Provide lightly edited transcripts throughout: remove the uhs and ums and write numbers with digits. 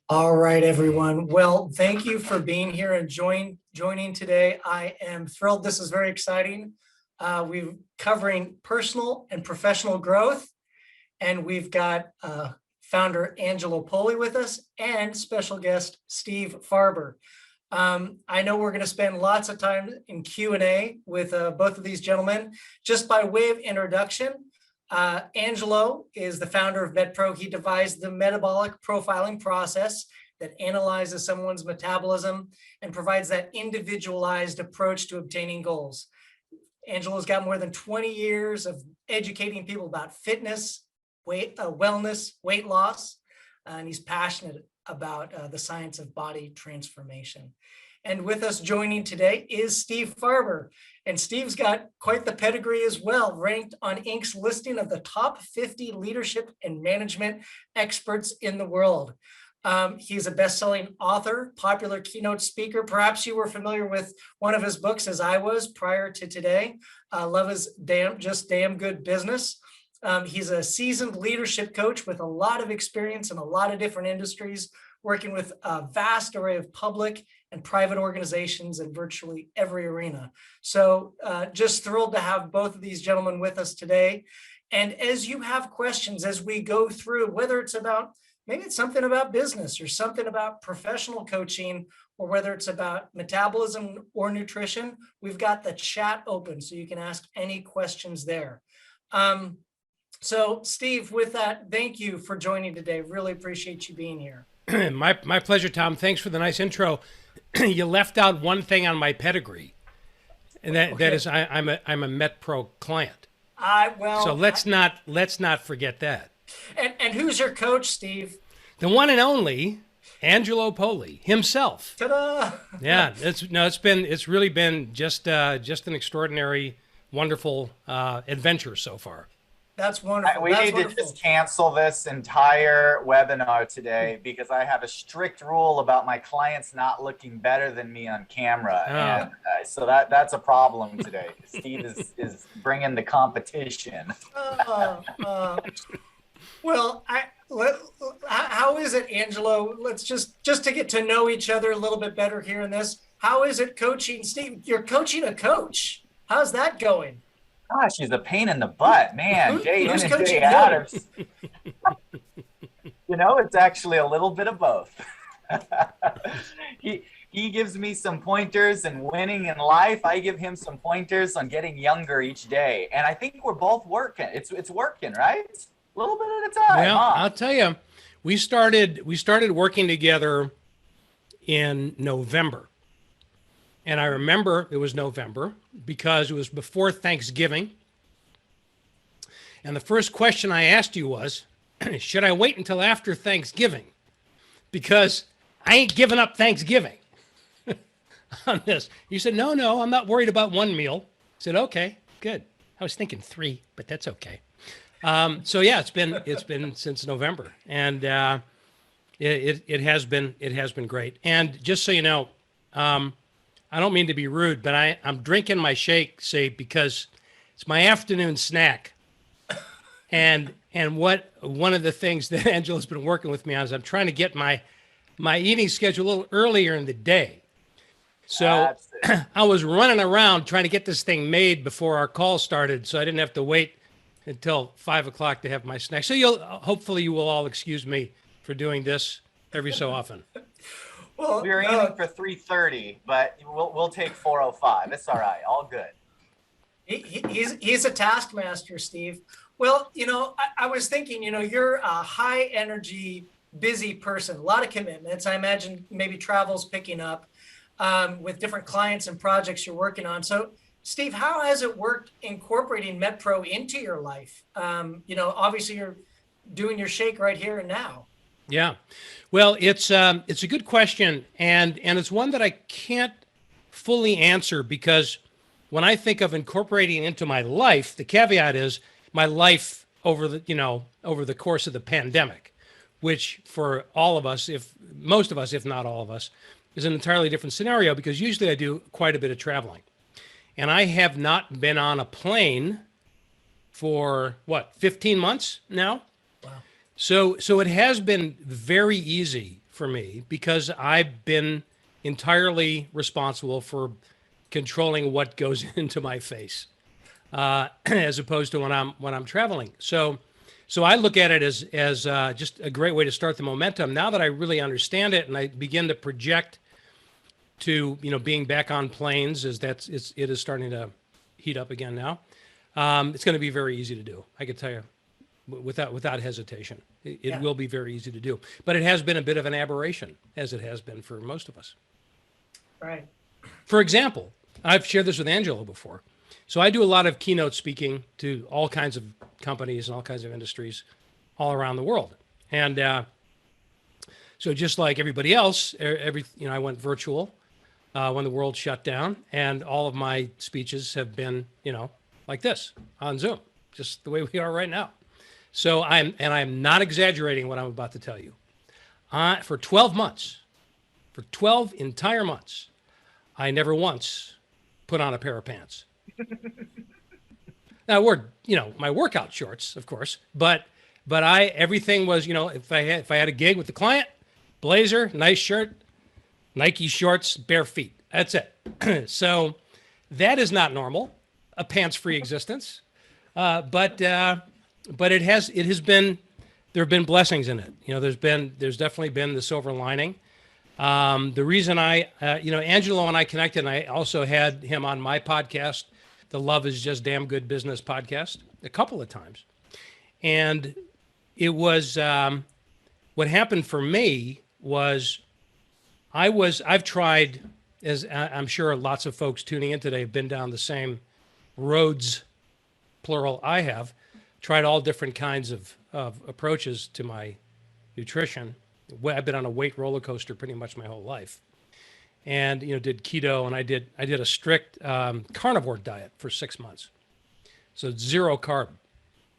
All right, everyone. Well, thank you for being here and joining today. I am thrilled. This is very exciting. We're covering personal and professional growth, and we've got founder Angelo Poli with us and special guest Steve Farber. I know we're going to spend lots of time in Q&A with both of these gentlemen. Just by way of introduction, Angelo is the founder of MetPro. He devised the metabolic profiling process that analyzes someone's metabolism and provides that individualized approach to obtaining goals. Angelo's got more than 20 years of educating people about fitness, wellness, weight loss, and he's passionate about the science of body transformation. And with us joining today is Steve Farber. And Steve's got quite the pedigree as well, ranked on Inc.'s listing of the top 50 leadership and management experts in the world. He's a best-selling author, popular keynote speaker. Perhaps you were familiar with one of his books, as I was prior to today. Love is just damn good business. He's a seasoned leadership coach with a lot of experience in a lot of different industries, working with a vast array of public and private organizations in virtually every arena. So just thrilled to have both of these gentlemen with us today. And as you have questions, as we go through, whether it's about, maybe it's something about business or something about professional coaching, or whether it's about metabolism or nutrition, we've got the chat open so you can ask any questions there. So Steve, with that, thank you for joining today. Really appreciate you being here. My pleasure, Tom. Thanks for the nice intro. You left out one thing on my pedigree, and that is I'm a MetPro client. So let's not forget that. And who's your coach, Steve? The one and only Angelo Poli himself. Ta-da! Yeah, it's really been just an extraordinary, wonderful adventure so far. That's wonderful. We need to just cancel this entire webinar today because I have a strict rule about my clients not looking better than me on camera. And so that's a problem today. Steve is bringing the competition. Well, how is it, Angelo? Let's just to get to know each other a little bit better here in this. How is it coaching? Steve, you're coaching a coach. How's that going? Gosh, she's a pain in the butt, man. Day in and day out. It's actually a little bit of both. He gives me some pointers and winning in life. I give him some pointers on getting younger each day. And I think we're both working. It's working, right? A little bit at a time. Well, I'll tell you, we started working together in November. And I remember it was November because it was before Thanksgiving. And the first question I asked you was, should I wait until after Thanksgiving? Because I ain't giving up Thanksgiving on this. You said, no, I'm not worried about one meal. I said, okay, good. I was thinking 3, but that's okay. So yeah, it's been since November, and it has been great. And just so you know, I don't mean to be rude, but I'm drinking my shake, because it's my afternoon snack. And one of the things that Angela's been working with me on is I'm trying to get my eating schedule a little earlier in the day. So I was running around trying to get this thing made before our call started, so I didn't have to wait until 5 o'clock to have my snack. So hopefully you will all excuse me for doing this every so often. Well, we were aiming for 3:30, but we'll take 4:05. It's all right. All good. He's a taskmaster, Steve. Well, I was thinking, you're a high energy, busy person, a lot of commitments. I imagine maybe travel's picking up with different clients and projects you're working on. So, Steve, how has it worked incorporating MetPro into your life? Obviously you're doing your shake right here and now. Yeah, well, it's a good question, and it's one that I can't fully answer because when I think of incorporating into my life, the caveat is my life over the course of the pandemic, which for all of us, most of us, if not all of us, is an entirely different scenario because usually I do quite a bit of traveling, and I have not been on a plane for 15 months now. Wow. So it has been very easy for me because I've been entirely responsible for controlling what goes into my face, as opposed to when I'm traveling. So I look at it as just a great way to start the momentum. Now that I really understand it and I begin to project to being back on planes, it is starting to heat up again now. It's going to be very easy to do. I can tell you, without hesitation, it will be very easy to do. But it has been a bit of an aberration, as it has been for most of us. Right. For example, I've shared this with Angelo before. So I do a lot of keynote speaking to all kinds of companies and all kinds of industries all around the world. And so just like everybody else, I went virtual when the world shut down, and all of my speeches have been, like this on Zoom, just the way we are right now. So I'm not exaggerating what I'm about to tell you. For 12 months, for 12 entire months, I never once put on a pair of pants. Now I wore, my workout shorts, of course, but everything was, if I had a gig with the client, blazer, nice shirt, Nike shorts, bare feet. That's it. So that is not normal, a pants-free existence. But it has been, there have been blessings in it. There's definitely been the silver lining. The reason Angelo and I connected, and I also had him on my podcast, the Love is Just Damn Good Business podcast, a couple of times. And it was, what happened for me was I've tried, as I'm sure lots of folks tuning in today have been down the same roads, plural, I have, tried all different kinds of approaches to my nutrition. I've been on a weight roller coaster pretty much my whole life, and did keto, and I did a strict carnivore diet for 6 months, so 0 carb,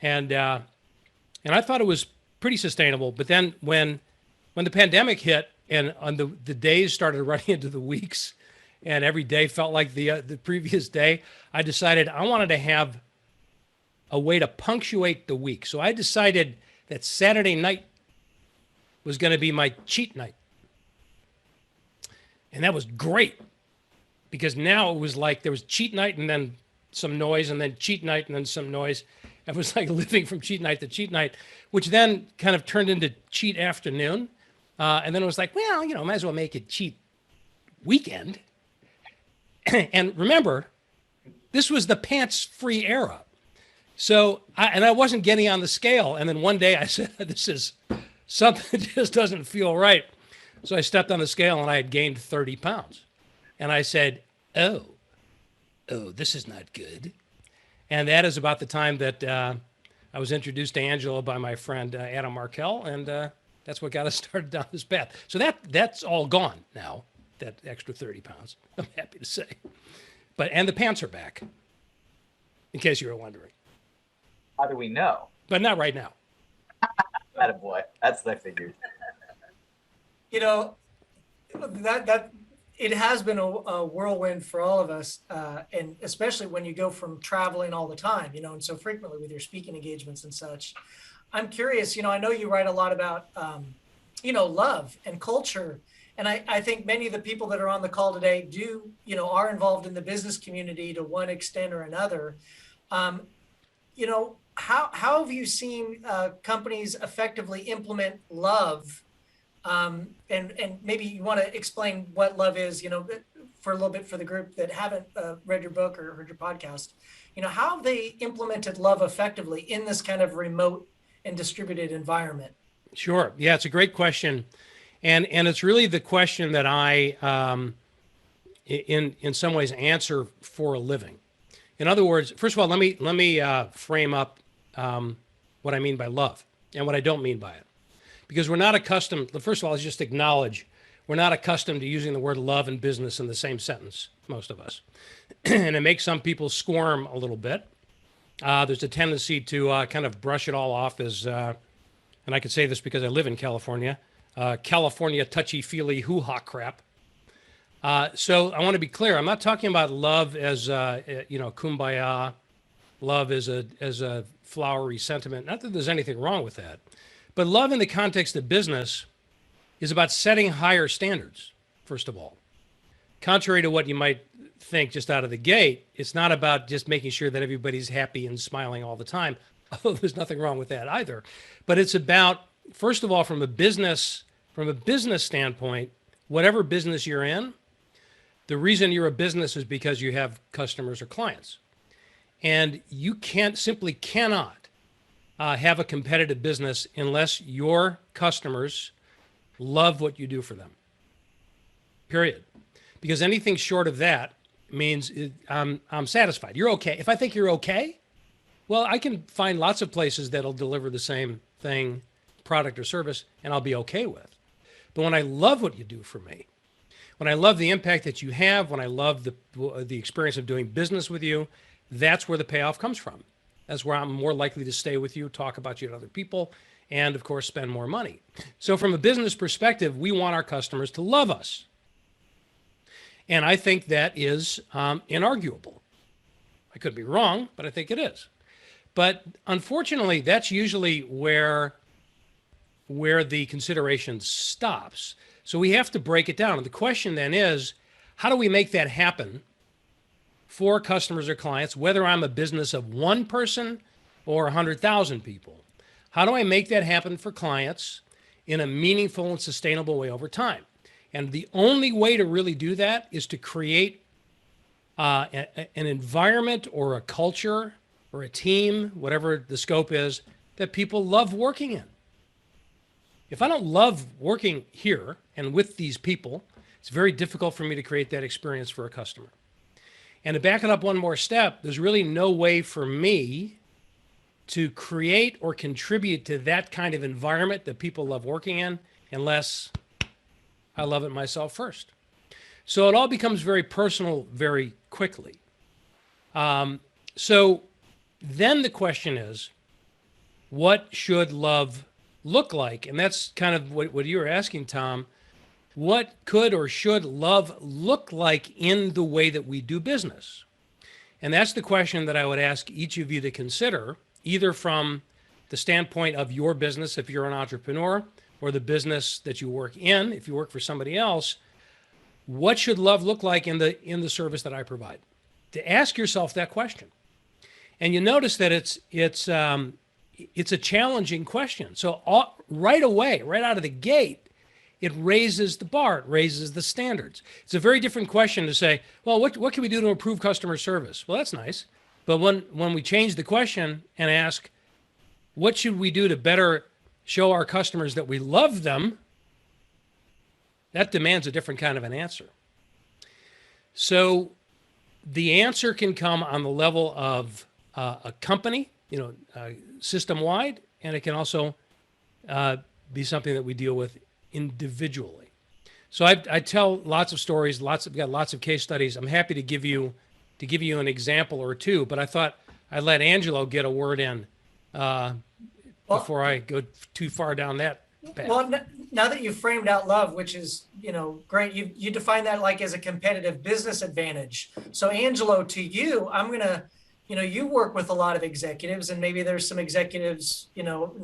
and I thought it was pretty sustainable. But then when the pandemic hit, and on the days started running into the weeks, and every day felt like the previous day, I decided I wanted to have a way to punctuate the week. So I decided that Saturday night was going to be my cheat night. And that was great, because now it was like there was cheat night and then some noise, and then cheat night and then some noise. It was like living from cheat night to cheat night, which then kind of turned into cheat afternoon. And then it was like, well, might as well make it cheat weekend. And remember, this was the pants-free era. So, I wasn't getting on the scale. And then one day I said, this is something just doesn't feel right. So I stepped on the scale and I had gained 30 pounds. And I said, oh, this is not good. And that is about the time that I was introduced to Angelo by my friend Adam Markell. And that's what got us started down this path. So that's all gone now, that extra 30 pounds, I'm happy to say. And the pants are back, in case you were wondering. How do we know? But not right now. Attaboy. That's what I figured. That it has been a whirlwind for all of us, and especially when you go from traveling all the time, and so frequently with your speaking engagements and such. I'm curious, I know you write a lot about, love and culture. And I think many of the people that are on the call today are involved in the business community to one extent or another. How have you seen companies effectively implement love? And maybe you want to explain what love is, for a little bit for the group that haven't read your book or heard your podcast. How have they implemented love effectively in this kind of remote and distributed environment? Sure. Yeah, it's a great question. And it's really the question that I, in some ways, answer for a living. In other words, first of all, let me frame up what I mean by love and what I don't mean by it, because we're not accustomed. First of all, let's just acknowledge we're not accustomed to using the word love and business in the same sentence, most of us, and it makes some people squirm a little bit. There's a tendency to kind of brush it all off as, and I can say this because I live in California. California touchy-feely hoo-ha crap. So I want to be clear. I'm not talking about love as kumbaya, love as a flowery sentiment. Not that there's anything wrong with that, but love in the context of business is about setting higher standards, first of all. Contrary to what you might think just out of the gate, it's not about just making sure that everybody's happy and smiling all the time, although there's nothing wrong with that either. But it's about, first of all, from a business standpoint, whatever business you're in, the reason you're a business is because you have customers or clients. And you simply cannot have a competitive business unless your customers love what you do for them, period. Because anything short of that means I'm satisfied. You're okay. If I think you're okay, well, I can find lots of places that'll deliver the same thing, product or service, and I'll be okay with. But when I love what you do for me, when I love the impact that you have, when I love the experience of doing business with you, that's where the payoff comes from. That's where I'm more likely to stay with you, talk about you to other people, and of course, spend more money. So from a business perspective, we want our customers to love us. And I think that is inarguable. I could be wrong, but I think it is. But unfortunately, that's usually where the consideration stops. So we have to break it down. And the question then is, how do we make that happen for customers or clients, whether I'm a business of one person or 100,000 people? How do I make that happen for clients in a meaningful and sustainable way over time? And the only way to really do that is to create an environment or a culture or a team, whatever the scope is, that people love working in. If I don't love working here and with these people, it's very difficult for me to create that experience for a customer. And to back it up one more step, there's really no way for me to create or contribute to that kind of environment that people love working in unless I love it myself first. So it all becomes very personal very quickly. So then the question is, what should love look like? And that's kind of what you were asking, Tom. What could or should love look like in the way that we do business? And that's the question that I would ask each of you to consider, either from the standpoint of your business, if you're an entrepreneur, or the business that you work in, if you work for somebody else. What should love look like in the service that I provide? To ask yourself that question. And you notice that it's a challenging question. So right away, right out of the gate, it raises the bar, it raises the standards. It's a very different question to say, well, what can we do to improve customer service? Well, that's nice. But when we change the question and ask, what should we do to better show our customers that we love them, that demands a different kind of an answer. So the answer can come on the level of a company, system-wide, and it can also be something that we deal with individually. So I tell lots of stories, I've got lots of case studies. I'm happy to give you an example or two, but I thought I'd let Angelo get a word in before I go too far down that path. Well, now that you've framed out love, which is, great, you define that like as a competitive business advantage. So Angelo, to you, I'm going to, you work with a lot of executives, and maybe there's some executives,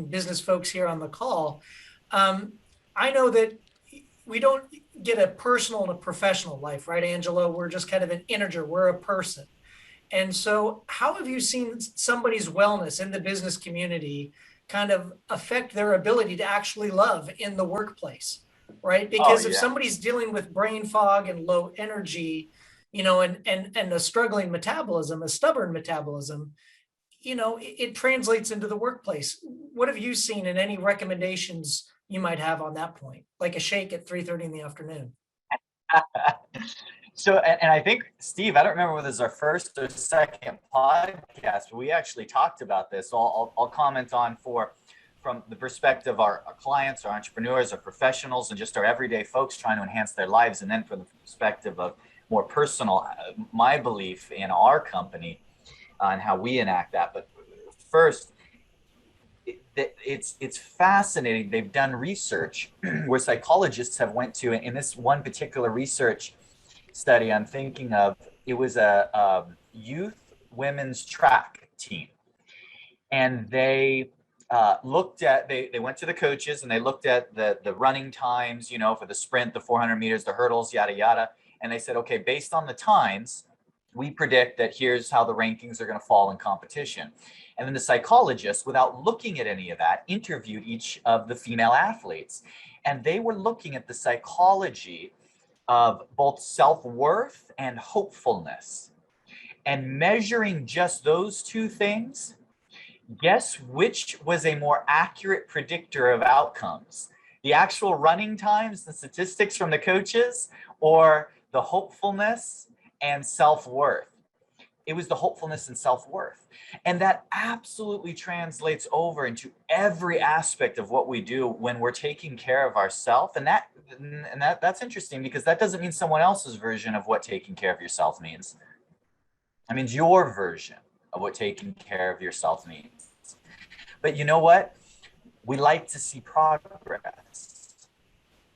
business folks here on the call. I know that we don't get a personal and a professional life, right, Angelo? We're just kind of an integer. We're a person. And so how have you seen somebody's wellness in the business community kind of affect their ability to actually love in the workplace, right? Because if somebody's dealing with brain fog and low energy, and a struggling metabolism, a stubborn metabolism, it translates into the workplace. What have you seen, and any recommendations you might have on that point, like a shake at 3:30 in the afternoon? So, and I think, Steve, I don't remember whether this is our first or second podcast, but we actually talked about this. So I'll comment on from the perspective of our clients, our entrepreneurs, our professionals, and just our everyday folks trying to enhance their lives. And then from the perspective of more personal, my belief in our company and how we enact that. But first, it's fascinating. They've done research where psychologists have went to, in this one particular research study I'm thinking of, it was a youth women's track team, and they looked at, they went to the coaches and they looked at the running times, for the sprint, the 400 meters, the hurdles, yada, yada. And they said, okay, based on the times, we predict that here's how the rankings are going to fall in competition. And then the psychologist, without looking at any of that, interviewed each of the female athletes. And they were looking at the psychology of both self-worth and hopefulness. And measuring just those two things, guess which was a more accurate predictor of outcomes? The actual running times, the statistics from the coaches, or the hopefulness and self-worth? It was the hopefulness and self-worth. And that absolutely translates over into every aspect of what we do when we're taking care of ourselves. And that's interesting, because that doesn't mean someone else's version of what taking care of yourself means. It means your version of what taking care of yourself means. But you know what? We like to see progress.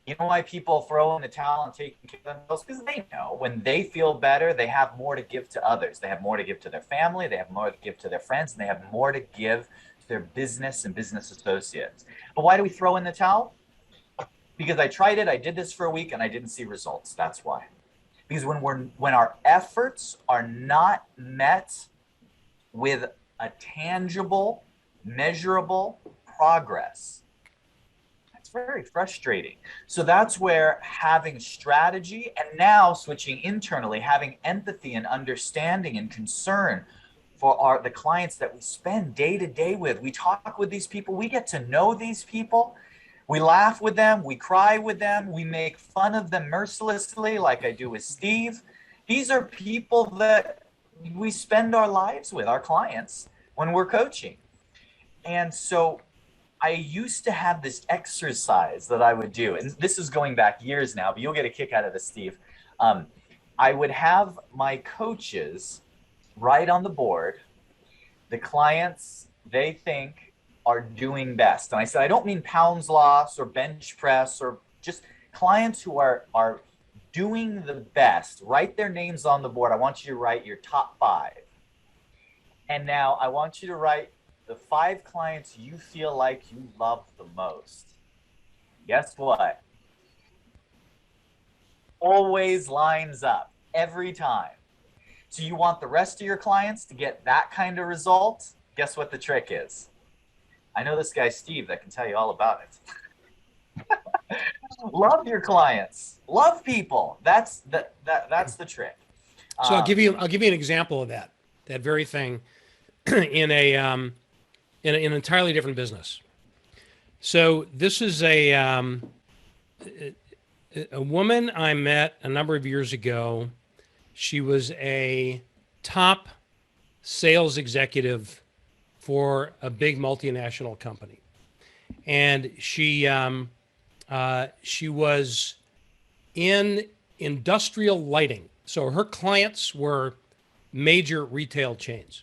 You know why people throw in the towel and take care of themselves? Because they know when they feel better, they have more to give to others. They have more to give to their family, they have more to give to their friends, and they have more to give to their business and business associates. But why do we throw in the towel? Because I tried it, I did this for a week, and I didn't see results. That's why. Because when our efforts are not met with a tangible, measurable progress, it's very frustrating. So that's where having strategy, and now switching internally, having empathy and understanding and concern for the clients that we spend day to day with. We talk with these people, we get to know these people, we laugh with them, we cry with them, we make fun of them mercilessly like I do with Steve. These are people that we spend our lives with, our clients, when we're coaching. And so I used to have this exercise that I would do, and this is going back years now, but you'll get a kick out of this, Steve. I would have my coaches write on the board the clients they think are doing best. And I said, I don't mean pounds lost or bench press, or just clients who are doing the best. Write their names on the board. I want you to write your top 5. And now I want you to write the 5 clients you feel like you love the most. Guess what? Always lines up every time. So you want the rest of your clients to get that kind of result? Guess what the trick is? I know this guy, Steve, that can tell you all about it. Love your clients. Love people. That's the trick. So I'll give you an example of that very thing in an entirely different business. So this is a woman I met a number of years ago. She was a top sales executive for a big multinational company, and she was in industrial lighting. So her clients were major retail chains,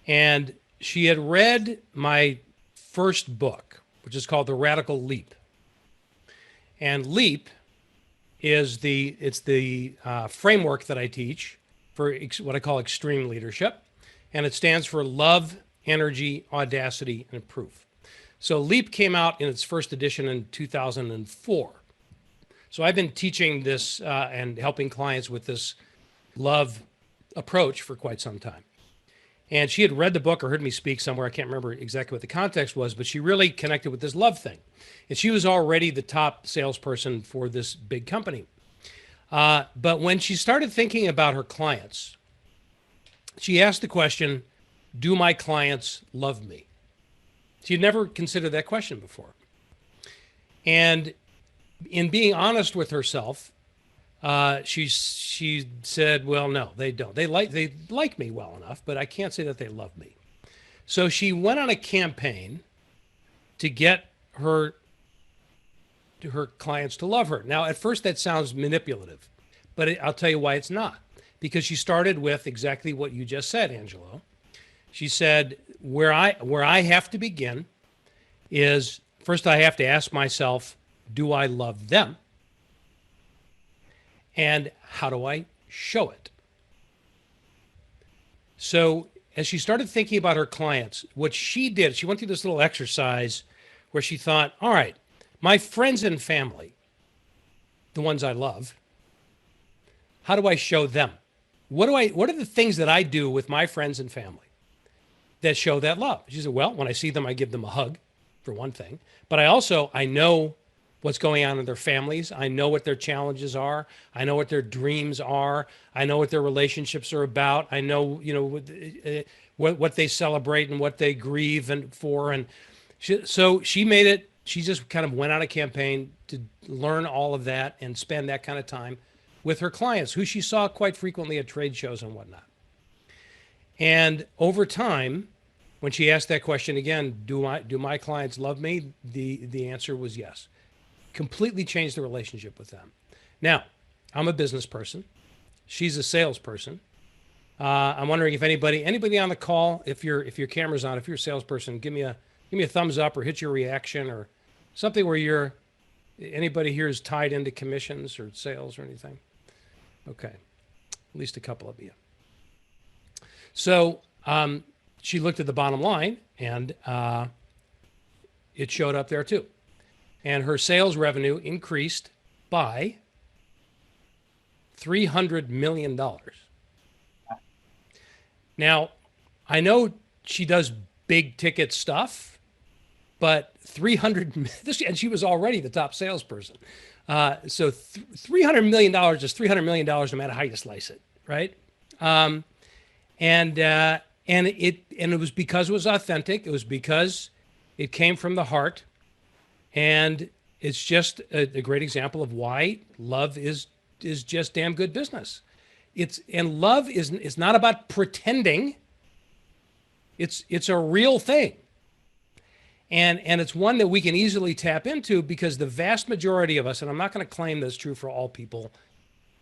and she had read my first book, which is called The Radical Leap. And LEAP is the framework that I teach for what I call extreme leadership, and it stands for love, energy, audacity, and proof. So LEAP came out in its first edition in 2004. So I've been teaching this and helping clients with this love approach for quite some time. And she had read the book or heard me speak somewhere. I can't remember exactly what the context was, but she really connected with this love thing. And she was already the top salesperson for this big company. But when she started thinking about her clients, she asked the question, do my clients love me? She'd never considered that question before. And in being honest with herself, she said, well, no, they don't. They like me well enough, but I can't say that they love me. So she went on a campaign to get her clients to love her. Now, at first that sounds manipulative, but I'll tell you why it's not. Because she started with exactly what you just said, Angelo. She said, where I have to begin is, first I have to ask myself, do I love them? And how do I show it? So as she started thinking about her clients, what she did, she went through this little exercise where she thought, all right, my friends and family, the ones I love, how do I show them? What are the things that I do with my friends and family that show that love? She said, well, when I see them, I give them a hug, for one thing. But I know what's going on in their families. I know what their challenges are. I know what their dreams are. I know what their relationships are about. I know, what they celebrate and what they grieve for. And so she made it. She just kind of went on a campaign to learn all of that and spend that kind of time with her clients, who she saw quite frequently at trade shows and whatnot. And over time, when she asked that question again, do my clients love me? The answer was yes. Completely changed the relationship with them. Now, I'm a business person. She's a salesperson. I'm wondering if anybody on the call, if your camera's on, if you're a salesperson, give me a thumbs up or hit your reaction or something where anybody here is tied into commissions or sales or anything. Okay, at least a couple of you. So she looked at the bottom line, and it showed up there too. And her sales revenue increased by $300 million. Now, I know she does big ticket stuff, but and she was already the top salesperson. So $300 million is $300 million no matter how you slice it, right? And it was because it was authentic. It was because it came from the heart. And it's just a great example of why love is just damn good business. And love is not about pretending. It's a real thing. And it's one that we can easily tap into because the vast majority of us, and I'm not going to claim that's true for all people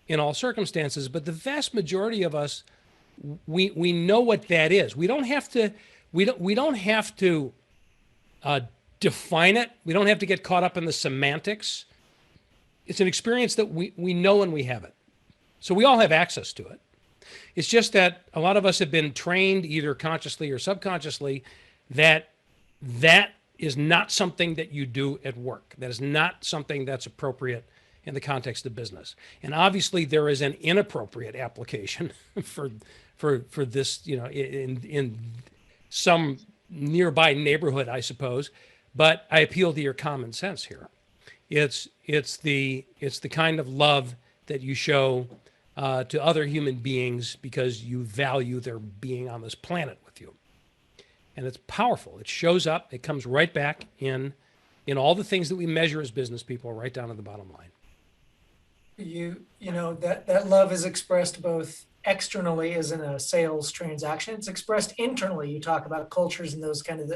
in all circumstances, but the vast majority of us, we know what that is. We don't have to define it. We don't have to get caught up in the semantics. It's an experience that we know when we have it. So we all have access to it. It's just that a lot of us have been trained either consciously or subconsciously that is not something that you do at work. That is not something that's appropriate in the context of business. And obviously there is an inappropriate application for this, in some nearby neighborhood, I suppose. But I appeal to your common sense here. It's the kind of love that you show to other human beings because you value their being on this planet with you. And it's powerful. It shows up. It comes right back in all the things that we measure as business people, right down to the bottom line. That love is expressed both externally as in a sales transaction. It's expressed internally. You talk about cultures and those kind of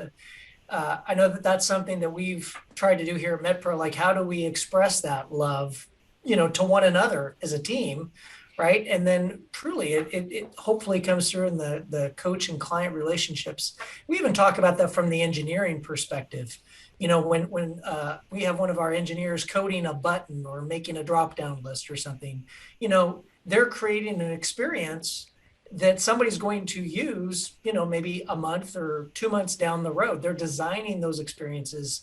I know that's something that we've tried to do here at MetPro. Like, how do we express that love, to one another as a team, right? And then truly, it hopefully comes through in the coach and client relationships. We even talk about that from the engineering perspective. When we have one of our engineers coding a button or making a drop-down list or something, they're creating an experience that somebody's going to use, maybe a month or 2 months down the road. They're designing those experiences.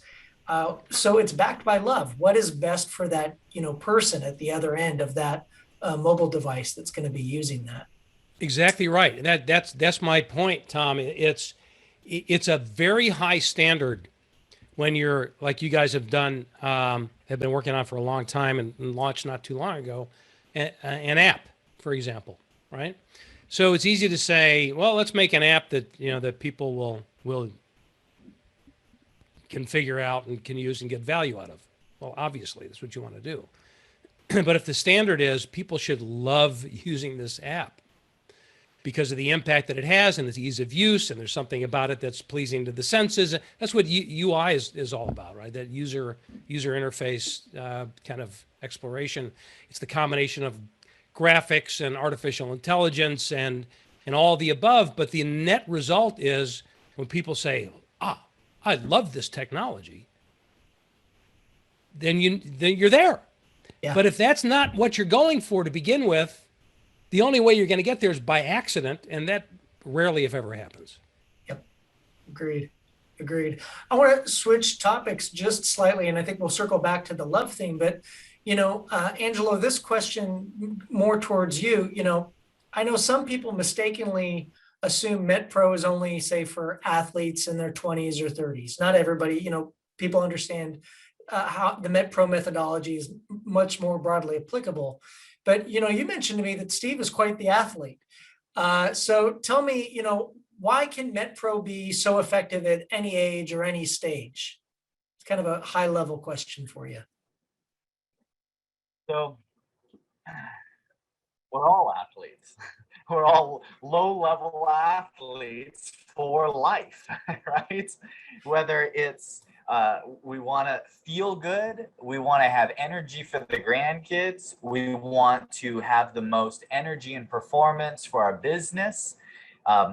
So it's backed by love. What is best for that, person at the other end of that mobile device that's going to be using that? Exactly right. And that's my point, Tom. It's a very high standard when you're, like you guys have done, have been working on for a long time and launched not too long ago, an app, for example, right? So it's easy to say, well, let's make an app that, that people can figure out and can use and get value out of. Well, obviously, that's what you want to do. But if the standard is people should love using this app because of the impact that it has and its ease of use, and there's something about it that's pleasing to the senses. That's what UI is all about, right? That user interface kind of exploration. It's the combination of graphics and artificial intelligence and all the above. But the net result is when people say, I love this technology, then you're there. Yeah. But if that's not what you're going for to begin with, the only way you're going to get there is by accident. And that rarely, if ever, happens. Yep. Agreed. Agreed. I want to switch topics just slightly, and I think we'll circle back to the love theme. But, Angelo, this question more towards you. I know some people mistakenly assume MetPro is only, say, for athletes in their 20s or 30s. Not everybody, people understand how the MetPro methodology is much more broadly applicable. But, you mentioned to me that Steve is quite the athlete. So tell me, why can MetPro be so effective at any age or any stage? It's kind of a high level question for you. So we're all athletes. We're all low level athletes for life, right? Whether it's we want to feel good, we want to have energy for the grandkids, we want to have the most energy and performance for our business,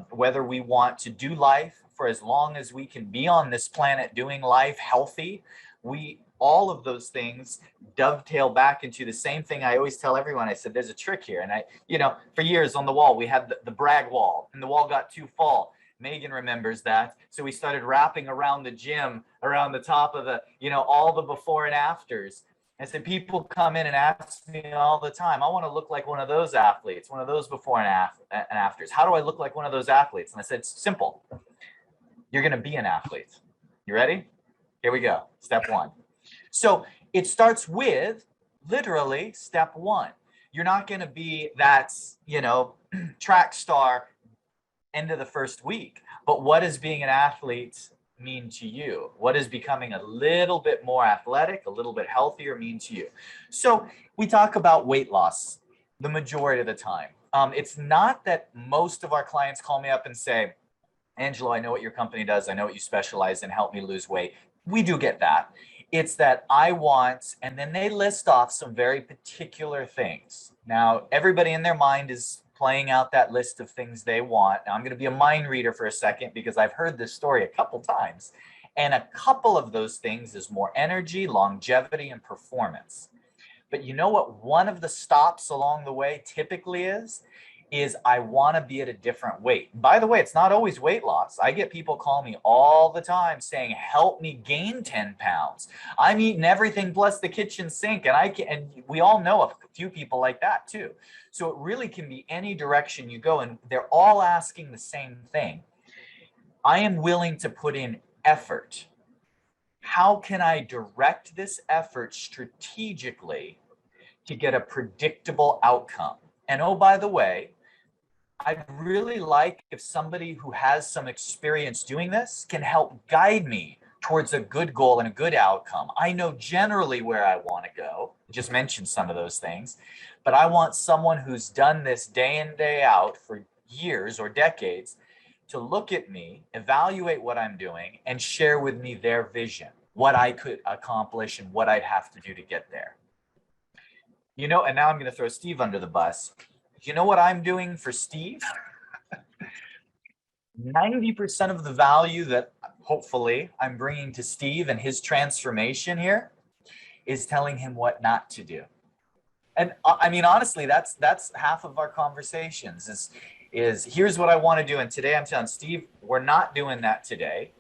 whether we want to do life for as long as we can be on this planet doing life healthy, all of those things dovetail back into the same thing I always tell everyone. I said, there's a trick here. And for years on the wall, we had the brag wall, and the wall got too full. Megan remembers that. So we started wrapping around the gym, around the top of the, all the before and afters. And so people come in and ask me all the time, I want to look like one of those athletes, one of those before and afters. How do I look like one of those athletes? And I said, it's simple. You're going to be an athlete. You ready? Here we go. Step one. So it starts with literally step one. You're not going to be that, track star end of the first week. But what does being an athlete mean to you? What does becoming a little bit more athletic, a little bit healthier mean to you? So we talk about weight loss the majority of the time. It's not that most of our clients call me up and say, Angelo, I know what your company does. I know what you specialize in. Help me lose weight. We do get that. It's that I want, and then they list off some very particular things. Now, everybody in their mind is playing out that list of things they want. Now, I'm going to be a mind reader for a second because I've heard this story a couple times. And a couple of those things is more energy, longevity, and performance. But you know what one of the stops along the way typically is I want to be at a different weight. By the way, it's not always weight loss. I get people call me all the time saying, help me gain 10 pounds. I'm eating everything plus the kitchen sink. And we all know a few people like that too. So it really can be any direction you go. And they're all asking the same thing. I am willing to put in effort. How can I direct this effort strategically to get a predictable outcome? And oh, by the way, I'd really like if somebody who has some experience doing this can help guide me towards a good goal and a good outcome. I know generally where I want to go. I just mentioned some of those things, but I want someone who's done this day in, day out for years or decades to look at me, evaluate what I'm doing, and share with me their vision, what I could accomplish and what I'd have to do to get there. And now I'm going to throw Steve under the bus. You know what I'm doing for Steve? 90% of the value that hopefully I'm bringing to Steve and his transformation here is telling him what not to do. And I mean, honestly, that's half of our conversations is here's what I want to do. And today I'm telling Steve, we're not doing that today.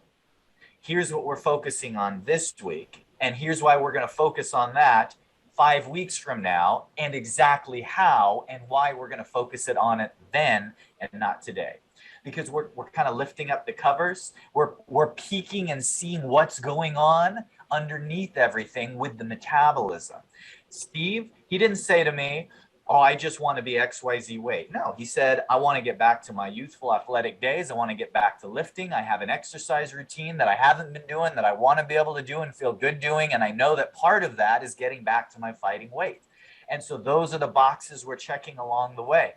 Here's what we're focusing on this week. And here's why we're going to focus on that 5 weeks from now, and exactly how and why we're going to focus it on it then and not today. Because we're kind of lifting up the covers. We're peeking and seeing what's going on underneath everything with the metabolism. Steve, he didn't say to me, oh, I just want to be XYZ weight. No, he said, I want to get back to my youthful athletic days. I want to get back to lifting. I have an exercise routine that I haven't been doing that I want to be able to do and feel good doing. And I know that part of that is getting back to my fighting weight. And so those are the boxes we're checking along the way.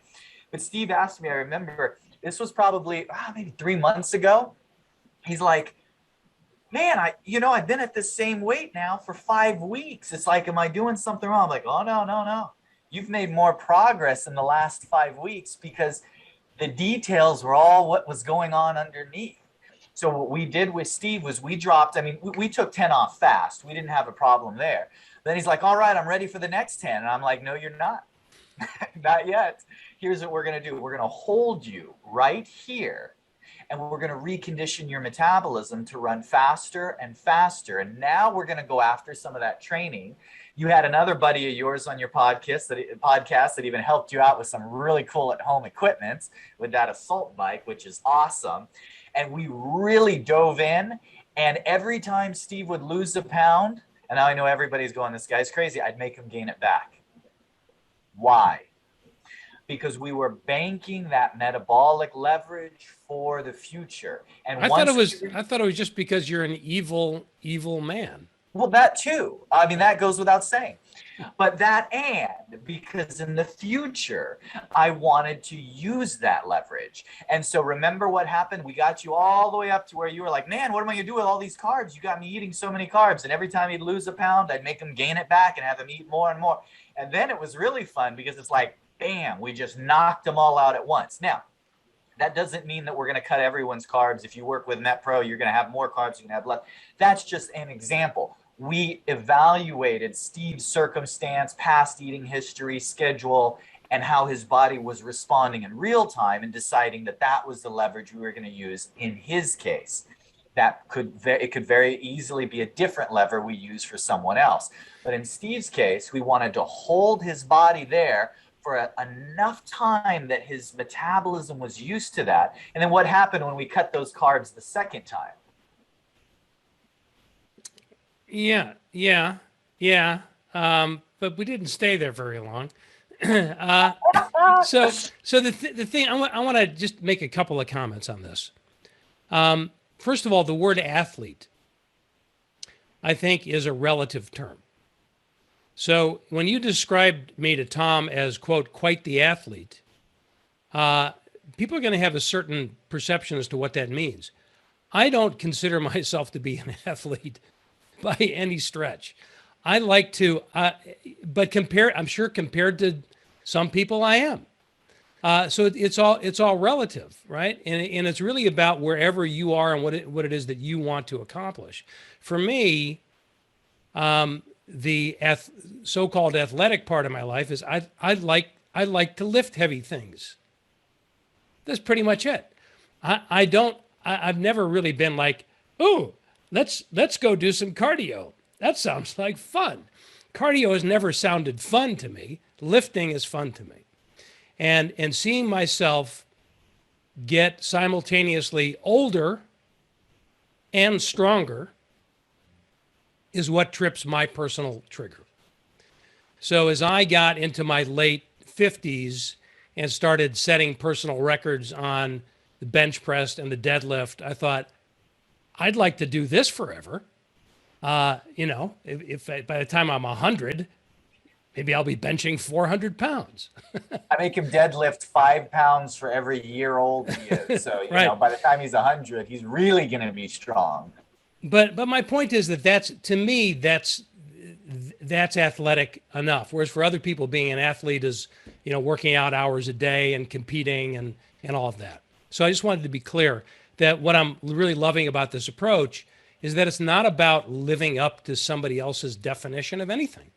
But Steve asked me, I remember this was probably maybe 3 months ago. He's like, man, I've been at this same weight now for 5 weeks. It's like, am I doing something wrong? I'm like, oh, no. You've made more progress in the last 5 weeks because the details were all what was going on underneath. So what we did with Steve was we took 10 off fast. We didn't have a problem there. Then he's like, all right, I'm ready for the next 10. And I'm like, no, you're not. Not yet. here's what we're going to do. We're going to hold you right here, and we're going to recondition your metabolism to run faster and faster. And now we're going to go after some of that training. You had another buddy of yours on your podcast that even helped you out with some really cool at-home equipment with that assault bike, which is awesome. And we really dove in. And every time Steve would lose a pound, and now I know everybody's going, this guy's crazy, I'd make him gain it back. Why? Because we were banking that metabolic leverage for the future. And I thought it was just because you're an evil man. Well, that too. I mean, that goes without saying. But because in the future, I wanted to use that leverage. And so remember what happened? We got you all the way up to where you were like, man, what am I going to do with all these carbs? You got me eating so many carbs. And every time he'd lose a pound, I'd make him gain it back and have him eat more and more. And then it was really fun because it's like, bam, we just knocked them all out at once. Now, that doesn't mean that we're going to cut everyone's carbs. If you work with MetPro, you're going to have more carbs, you can have less. That's just an example. We evaluated Steve's circumstance, past eating history, schedule, and how his body was responding in real time, and deciding that that was the leverage we were going to use in his case. It could very easily be a different lever we use for someone else. But in Steve's case, we wanted to hold his body there for enough time that his metabolism was used to that. And then what happened when we cut those carbs the second time? Yeah. But we didn't stay there very long. So the thing, I want to just make a couple of comments on this. First of all, the word athlete, I think, is a relative term. So when you described me to Tom as, quote, quite the athlete, people are going to have a certain perception as to what that means. I don't consider myself to be an athlete by any stretch. I like to, but I'm sure compared to some people, I am. So it's all relative, right? And it's really about wherever you are and what it is that you want to accomplish. For me, the so-called athletic part of my life is I like to lift heavy things. That's pretty much it. I've never really been like, oh, let's go do some cardio. That sounds like fun. Cardio has never sounded fun to me. Lifting is fun to me. And seeing myself get simultaneously older and stronger is what trips my personal trigger. So as I got into my late 50s and started setting personal records on the bench press and the deadlift, I thought, I'd like to do this forever. If by the time I'm 100, maybe I'll be benching 400 pounds. I make him deadlift 5 pounds for every year old he is. So, you Right. know, by the time he's 100, he's really going to be strong. But my point is that's to me, that's athletic enough. Whereas for other people, being an athlete is, working out hours a day and competing and all of that. So I just wanted to be clear that what I'm really loving about this approach is that it's not about living up to somebody else's definition of anything.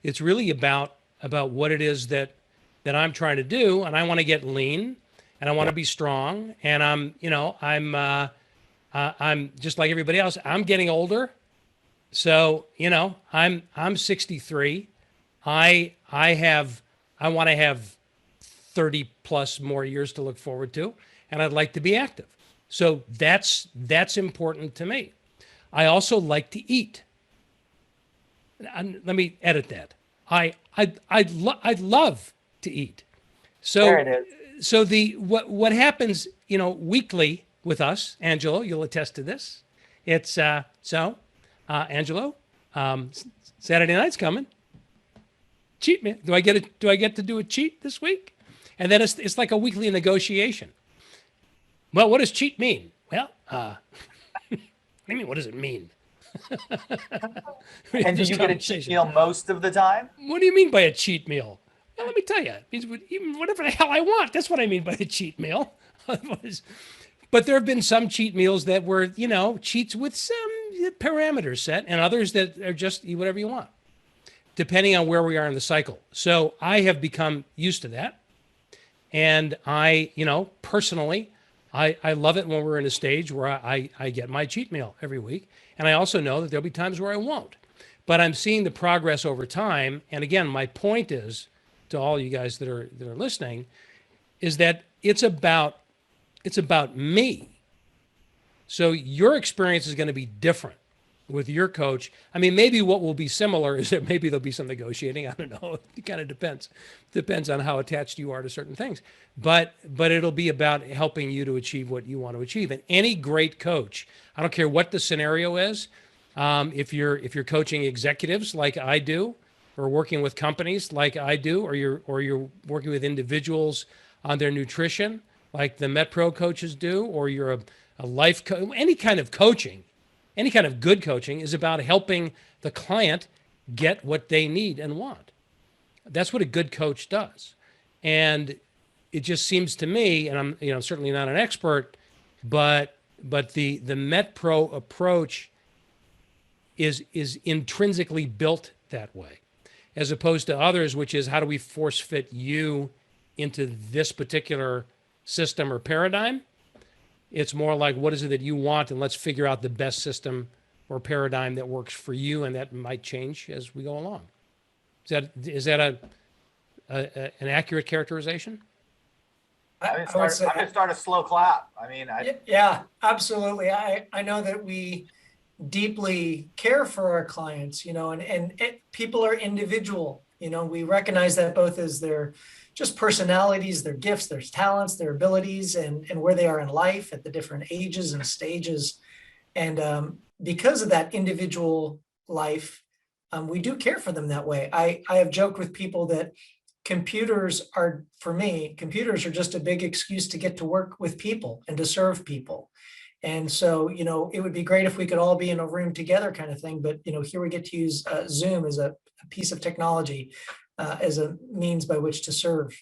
It's really about what it is that I'm trying to do, and I want to get lean, and I want to be strong, and I'm just like everybody else. I'm getting older, so I'm 63. I want to have 30 plus more years to look forward to, and I'd like to be active. So that's important to me. I also like to eat. And let me edit that. I'd love to eat. So There it is. So what happens, weekly with us, Angelo, you'll attest to this. It's Angelo, Saturday night's coming. Cheat me. Do I get to do a cheat this week? And then it's like a weekly negotiation. Well, what does cheat mean? Well, I mean, what does it mean? And do you get a cheat meal most of the time? What do you mean by a cheat meal? Well, let me tell you, it means even whatever the hell I want. That's what I mean by a cheat meal. But there have been some cheat meals that were, cheats with some parameters set, and others that are just eat whatever you want, depending on where we are in the cycle. So I have become used to that. And I, personally, I love it when we're in a stage where I get my cheat meal every week. And I also know that there'll be times where I won't. But I'm seeing the progress over time. And again, my point is to all you guys that are listening, is that it's about me. So your experience is going to be different with your coach. I mean, maybe what will be similar is that maybe there'll be some negotiating. I don't know. It kind of depends on how attached you are to certain things. But it'll be about helping you to achieve what you want to achieve. And any great coach, I don't care what the scenario is, if you're coaching executives like I do, or working with companies like I do, or you're working with individuals on their nutrition like the MetPro coaches do, or you're a life coach, any kind of coaching, any kind of good coaching is about helping the client get what they need and want. That's what a good coach does. And it just seems to me, and I'm certainly not an expert, but the MetPro approach is intrinsically built that way, as opposed to others, which is how do we force fit you into this particular system or paradigm. It's more like, what is it that you want, and let's figure out the best system or paradigm that works for you, and that might change as we go along. Is that an accurate characterization? I'm going to start a slow clap. I mean, yeah, absolutely. I know that we deeply care for our clients, and people are individual. We recognize that both as their just personalities, their gifts, their talents, their abilities, and where they are in life at the different ages and stages. And because of that individual life, we do care for them that way. I have joked with people that computers are just a big excuse to get to work with people and to serve people. And so, it would be great if we could all be in a room together kind of thing. But, here we get to use Zoom as a piece of technology, as a means by which to serve.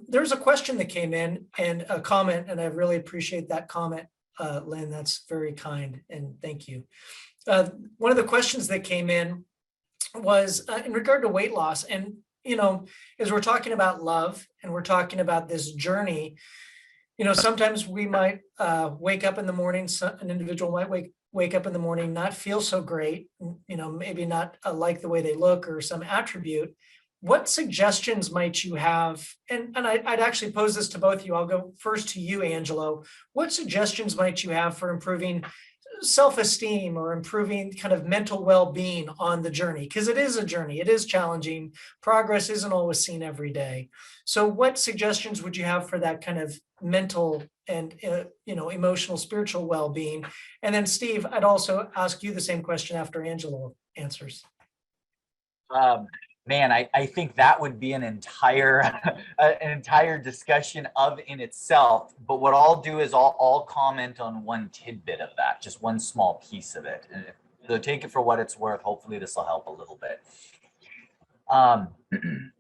There's a question that came in and a comment, and I really appreciate that comment, Lynn. That's very kind, and thank you. One of the questions that came in was in regard to weight loss. And, as we're talking about love and we're talking about this journey, sometimes we might wake up in the morning, an individual might wake up in the morning, not feel so great, maybe not like the way they look or some attribute. What suggestions might you have? And I'd actually pose this to both of you. I'll go first to you, Angelo. What suggestions might you have for improving self-esteem or improving kind of mental well-being on the journey? Because it is a journey. It is challenging. Progress isn't always seen every day. So what suggestions would you have for that kind of mental and emotional, spiritual well-being? And then Steve, I'd also ask you the same question after Angelo answers. Man, I think that would be an entire discussion in itself. But what I'll do is I'll comment on one tidbit of that, just one small piece of it. And so take it for what it's worth. Hopefully this will help a little bit.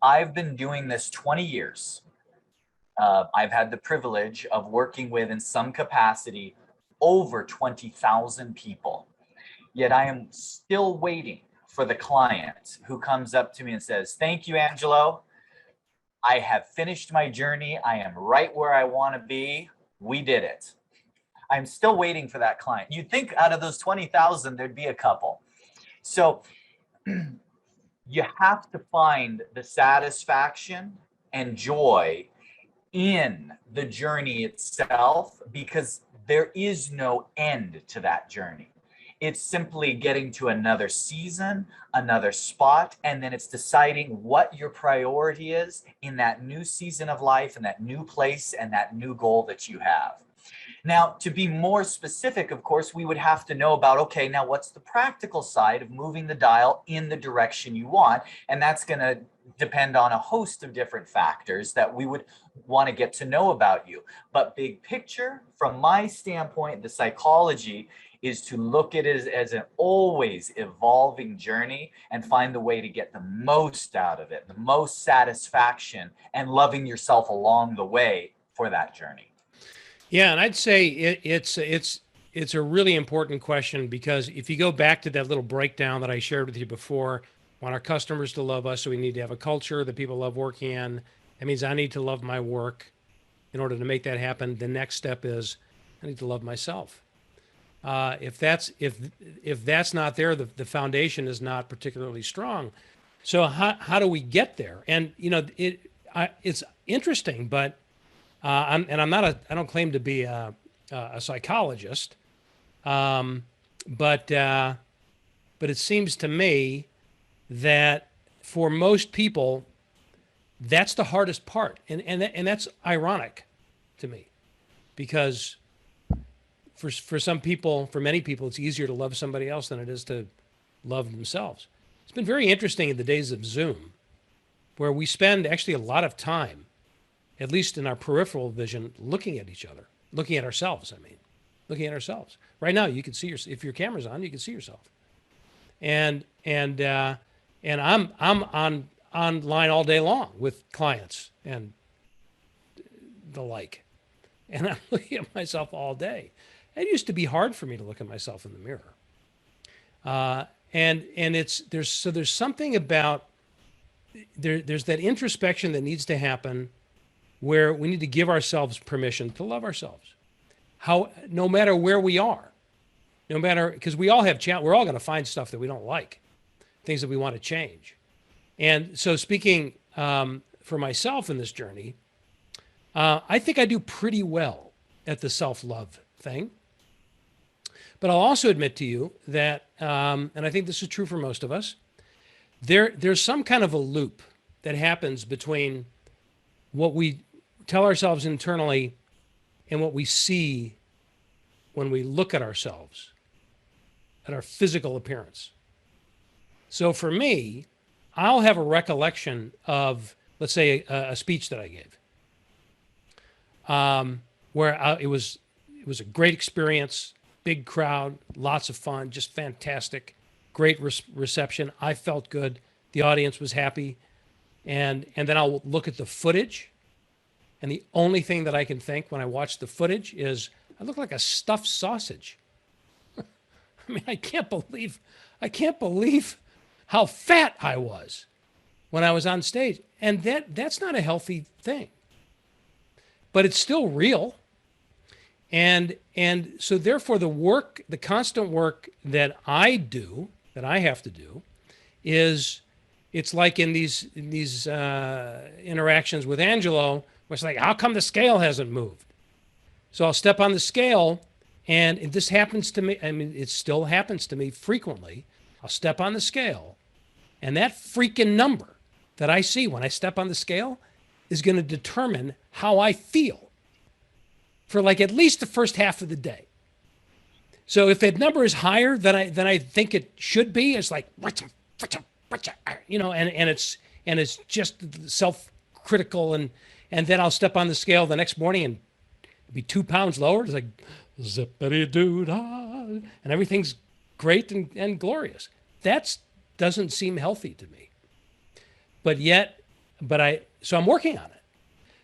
I've been doing this 20 years. I've had the privilege of working with, in some capacity, over 20,000 people. Yet I am still waiting for the client who comes up to me and says, "Thank you, Angelo. I have finished my journey. I am right where I want to be. We did it." I'm still waiting for that client. You'd think out of those 20,000, there'd be a couple. So you have to find the satisfaction and joy in the journey itself, because there is no end to that journey. It's simply getting to another season, another spot, and then it's deciding what your priority is in that new season of life and that new place and that new goal that you have. Now, to be more specific, of course, we would have to know about, okay, now what's the practical side of moving the dial in the direction you want? And that's going to depend on a host of different factors that we would want to get to know about you. But big picture, from my standpoint, the psychology is to look at it as an always evolving journey and find the way to get the most out of it, the most satisfaction, and loving yourself along the way for that journey. Yeah, and I'd say it's a really important question, because if you go back to that little breakdown that I shared with you before, want our customers to love us, so we need to have a culture that people love working in, That means I need to love my work. In order to make that happen, the next step is I need to love myself. If that's not there, the foundation is not particularly strong. So how do we get there? And it's interesting, but I don't claim to be a psychologist, but it seems to me that for most people, that's the hardest part, and that's ironic to me, because for some people, for many people, it's easier to love somebody else than it is to love themselves. It's been very interesting in the days of Zoom, where we spend actually a lot of time, at least in our peripheral vision, looking at each other, looking at ourselves. Looking at ourselves. Right now, you can see if your camera's on, you can see yourself. And I'm online all day long with clients and the like, and I'm looking at myself all day. It used to be hard for me to look at myself in the mirror. And there's something about there's that introspection that needs to happen, where we need to give ourselves permission to love ourselves. No matter where we are, because we all have we're all going to find stuff that we don't like, things that we want to change. And so, speaking for myself in this journey, I think I do pretty well at the self-love thing. But I'll also admit to you that, and I think this is true for most of us, there's some kind of a loop that happens between what we tell ourselves internally and what we see when we look at ourselves, at our physical appearance. So for me, I'll have a recollection of, let's say, a speech that I gave, where it was a great experience, big crowd, lots of fun, just fantastic, great reception. I felt good. The audience was happy. And then I'll look at the footage, and the only thing that I can think when I watch the footage is I look like a stuffed sausage. I mean, I can't believe how fat I was when I was on stage. And that's not a healthy thing. But it's still real. And so therefore the constant work that I have to do is, it's like in these interactions with Angelo, where it's like, how come the scale hasn't moved? So I'll step on the scale, and this happens to me. I mean, it still happens to me frequently. I'll step on the scale, and that freaking number that I see when I step on the scale is going to determine how I feel for like at least the first half of the day. So if that number is higher than I think it should be, it's like, and it's just self-critical, and then I'll step on the scale the next morning and be 2 pounds lower. It's like zippity-doo-dah, and everything's great and glorious. That doesn't seem healthy to me. So I'm working on it.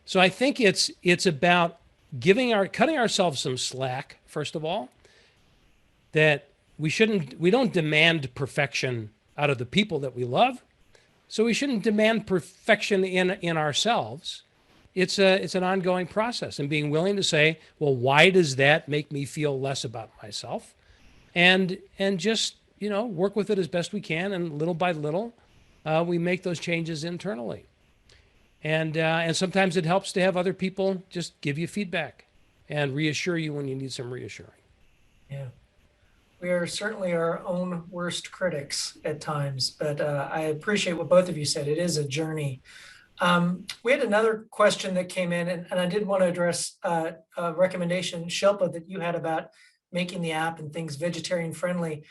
So I think it's about cutting ourselves some slack, first of all, that we don't demand perfection out of the people that we love. So we shouldn't demand perfection in ourselves. It's an ongoing process, and being willing to say, well, why does that make me feel less about myself? And just, work with it as best we can, and little by little, we make those changes internally. And sometimes it helps to have other people just give you feedback and reassure you when you need some reassuring. Yeah. We are certainly our own worst critics at times, but I appreciate what both of you said. It is a journey. We had another question that came in, and I did want to address a recommendation, Shilpa, that you had about making the app and things vegetarian friendly.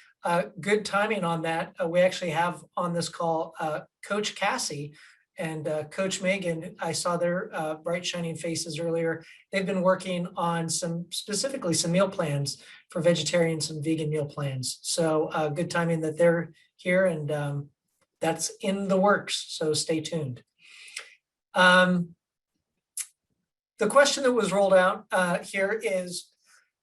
Good timing on that. We actually have on this call Coach Cassie and Coach Megan. I saw their bright shining faces earlier. They've been working on specifically some meal plans for vegetarians, some vegan meal plans. So good timing that they're here, and that's in the works. So stay tuned. The question that was rolled out here is,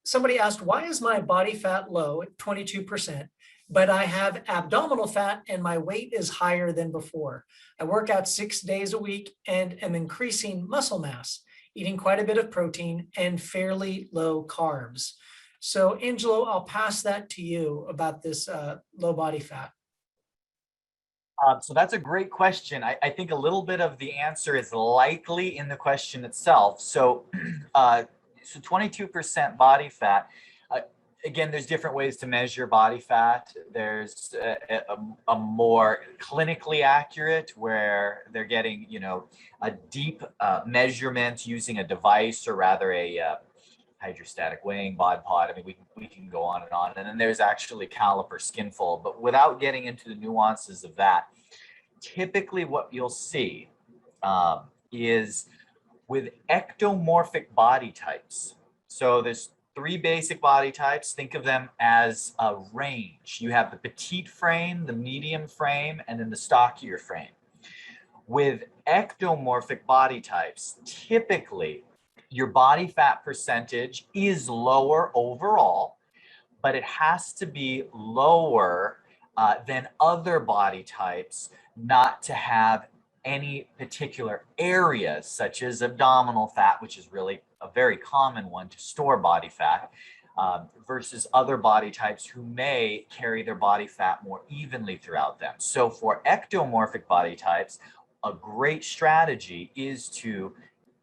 somebody asked, why is my body fat low at 22%? but I have abdominal fat and my weight is higher than before. I work out 6 days a week and am increasing muscle mass, eating quite a bit of protein and fairly low carbs. So Angelo, I'll pass that to you about this low body fat. So that's a great question. I think a little bit of the answer is likely in the question itself. So, so 22% body fat. Again, there's different ways to measure body fat. There's a more clinically accurate where they're getting, a deep measurement using a device, or rather a hydrostatic weighing bod pod. I mean, we can go on. And then there's actually caliper skinfold, but without getting into the nuances of that, typically what you'll see is with ectomorphic body types. So there's 3 basic body types. Think of them as a range. You have the petite frame, the medium frame, and then the stockier frame. With ectomorphic body types, typically your body fat percentage is lower overall, but it has to be lower than other body types not to have any particular areas, such as abdominal fat, which is really a very common one to store body fat, versus other body types who may carry their body fat more evenly throughout them. So for ectomorphic body types, a great strategy is to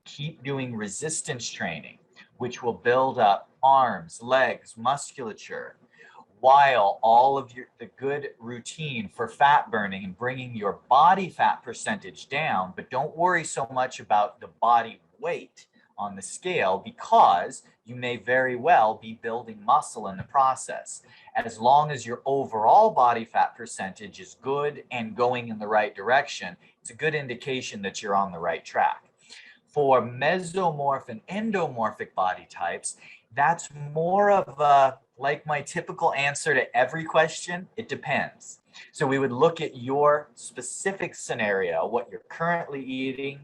keep doing resistance training, which will build up arms, legs, musculature, while all of the good routine for fat burning and bringing your body fat percentage down. But don't worry so much about the body weight on the scale, because you may very well be building muscle in the process. As long as your overall body fat percentage is good and going in the right direction, it's a good indication that you're on the right track. For mesomorph and endomorphic body types, that's more of a, like my typical answer to every question, it depends. So we would look at your specific scenario, what you're currently eating,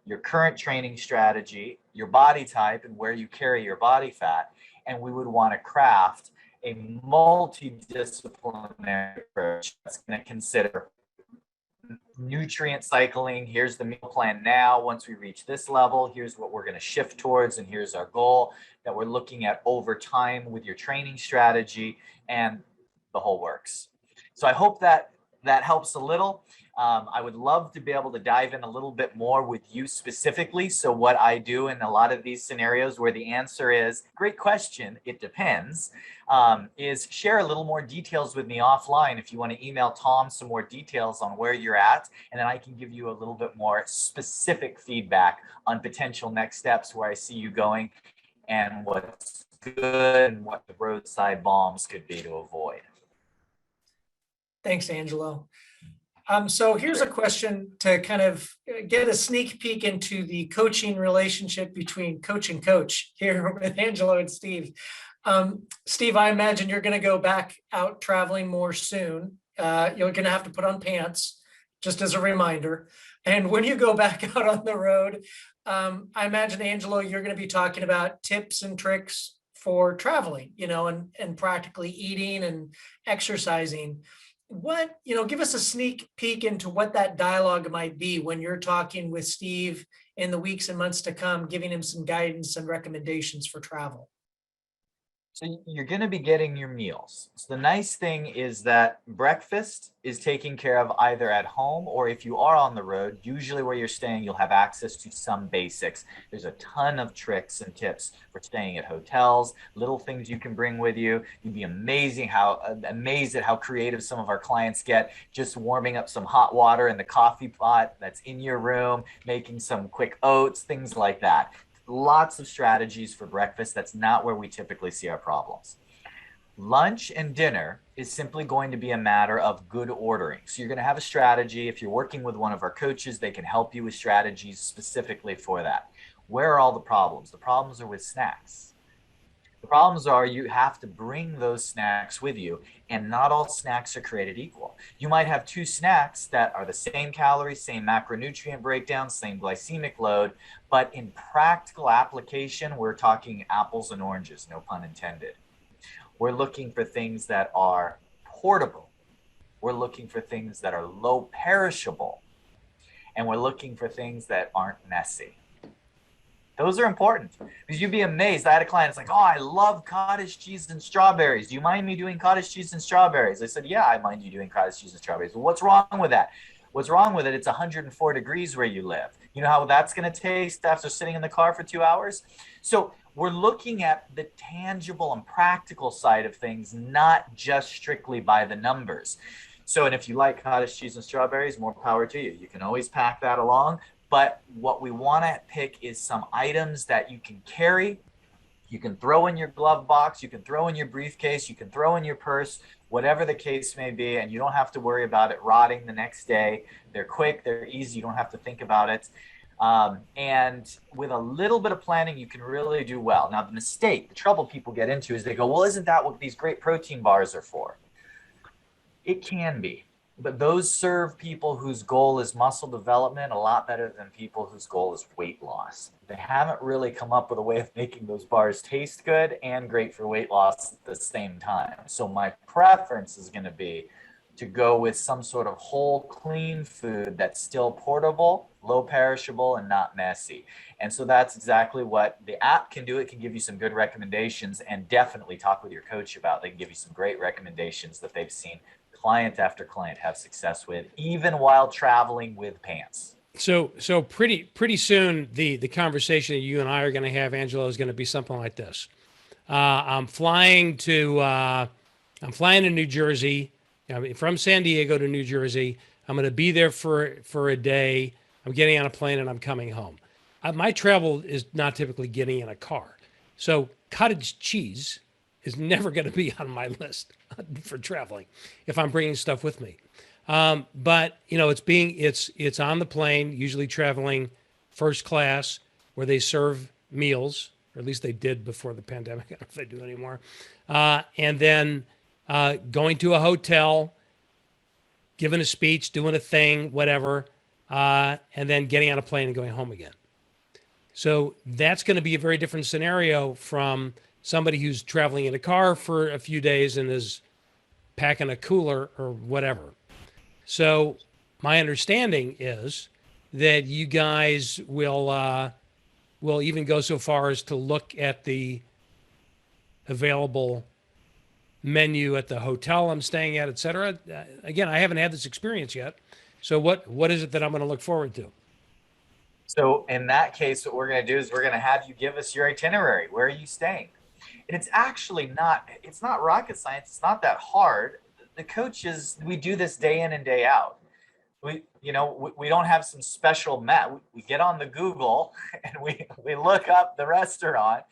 your current training strategy, your body type, and where you carry your body fat. And we would want to craft a multidisciplinary approach that's going to consider nutrient cycling. Here's the meal plan now. Once we reach this level, here's what we're going to shift towards, and here's our goal that we're looking at over time with your training strategy, and the whole works. So I hope that helps a little. I would love to be able to dive in a little bit more with you specifically. So what I do in a lot of these scenarios where the answer is, great question, it depends, is share a little more details with me offline. If you want to email Tom some more details on where you're at, and then I can give you a little bit more specific feedback on potential next steps, where I see you going and what's good and what the roadside bombs could be to avoid. Thanks, Angelo. So here's a question to kind of get a sneak peek into the coaching relationship between coach and coach here with Angelo and Steve. Steve, I imagine you're going to go back out traveling more soon. You're going to have to put on pants, just as a reminder. And when you go back out on the road, I imagine, Angelo, you're going to be talking about tips and tricks for traveling, and practically eating and exercising. Give us a sneak peek into what that dialogue might be when you're talking with Steve in the weeks and months to come, giving him some guidance and recommendations for travel. So you're going to be getting your meals. So the nice thing is that breakfast is taken care of either at home, or if you are on the road, usually where you're staying, you'll have access to some basics. There's a ton of tricks and tips for staying at hotels, little things you can bring with you. You'd be amazed at how creative some of our clients get, just warming up some hot water in the coffee pot that's in your room, making some quick oats, things like that. Lots of strategies for breakfast. That's not where we typically see our problems. Lunch and dinner is simply going to be a matter of good ordering. So you're going to have a strategy. If you're working with one of our coaches, they can help you with strategies specifically for that. Where are all the problems? The problems are with snacks. The problems are you have to bring those snacks with you, and not all snacks are created equal. You might have 2 snacks that are the same calories, same macronutrient breakdown, same glycemic load, but in practical application, we're talking apples and oranges, no pun intended. We're looking for things that are portable. We're looking for things that are low perishable. And we're looking for things that aren't messy. Those are important because you'd be amazed. I had a client, it's like, oh, I love cottage cheese and strawberries. Do you mind me doing cottage cheese and strawberries? I said, yeah, I mind you doing cottage cheese and strawberries. Well, what's wrong with that? What's wrong with it? It's 104 degrees where you live. You know how that's going to taste after sitting in the car for 2 hours? So we're looking at the tangible and practical side of things, not just strictly by the numbers. So, and if you like cottage cheese and strawberries, more power to you. You can always pack that along. But what we want to pick is some items that you can carry. You can throw in your glove box. You can throw in your briefcase. You can throw in your purse, whatever the case may be. And you don't have to worry about it rotting the next day. They're quick. They're easy. You don't have to think about it. And with a little bit of planning, you can really do well. Now, the trouble people get into is they go, well, isn't that what these great protein bars are for? It can be, but those serve people whose goal is muscle development a lot better than people whose goal is weight loss. They haven't really come up with a way of making those bars taste good and great for weight loss at the same time. So my preference is going to be to go with some sort of whole, clean food that's still portable, low perishable, and not messy. And so that's exactly what the app can do. It can give you some good recommendations, and definitely talk with your coach about. They can give you some great recommendations that they've seen client after client have success with, even while traveling with pants. So pretty soon the conversation that you and I are going to have, Angelo, is going to be something like this. I'm flying to New Jersey. From San Diego to New Jersey. I'm going to be there for a day. I'm getting on a plane and I'm coming home. My travel is not typically getting in a car. So cottage cheese is never going to be on my list for traveling if I'm bringing stuff with me. But it's on the plane, usually traveling first class, where they serve meals, or at least they did before the pandemic. I don't know if they do anymore. And then going to a hotel, giving a speech, doing a thing, whatever, and then getting on a plane and going home again. So that's going to be a very different scenario from somebody who's traveling in a car for a few days and is packing a cooler or whatever. So my understanding is that you guys will even go so far as to look at the available menu at the hotel I'm staying at, et cetera. Again, I haven't had this experience yet. So what is it that I'm going to look forward to? So in that case, what we're going to do is we're going to have you give us your itinerary. Where are you staying? And it's actually it's not rocket science. It's not that hard. The coaches, we do this day in and day out. We don't have some special map. We get on the Google and we look up the restaurant.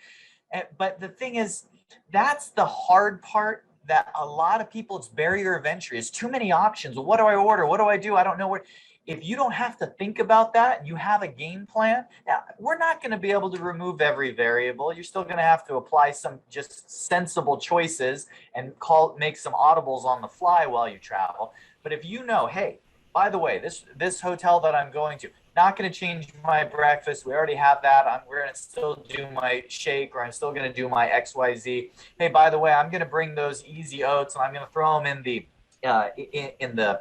But the thing is, that's the hard part, that a lot of people, it's barrier of entry. It's too many options. Well, what do I order? What do I do? I don't know where. If you don't have to think about that, you have a game plan. Now, we're not going to be able to remove every variable. You're still going to have to apply some just sensible choices and make some audibles on the fly while you travel. But if you know, hey, by the way, this hotel that I'm going to, not going to change my breakfast. We already have that. We're going to still do my shake, or I'm still going to do my XYZ. Hey, by the way, I'm going to bring those easy oats and I'm going to throw them in the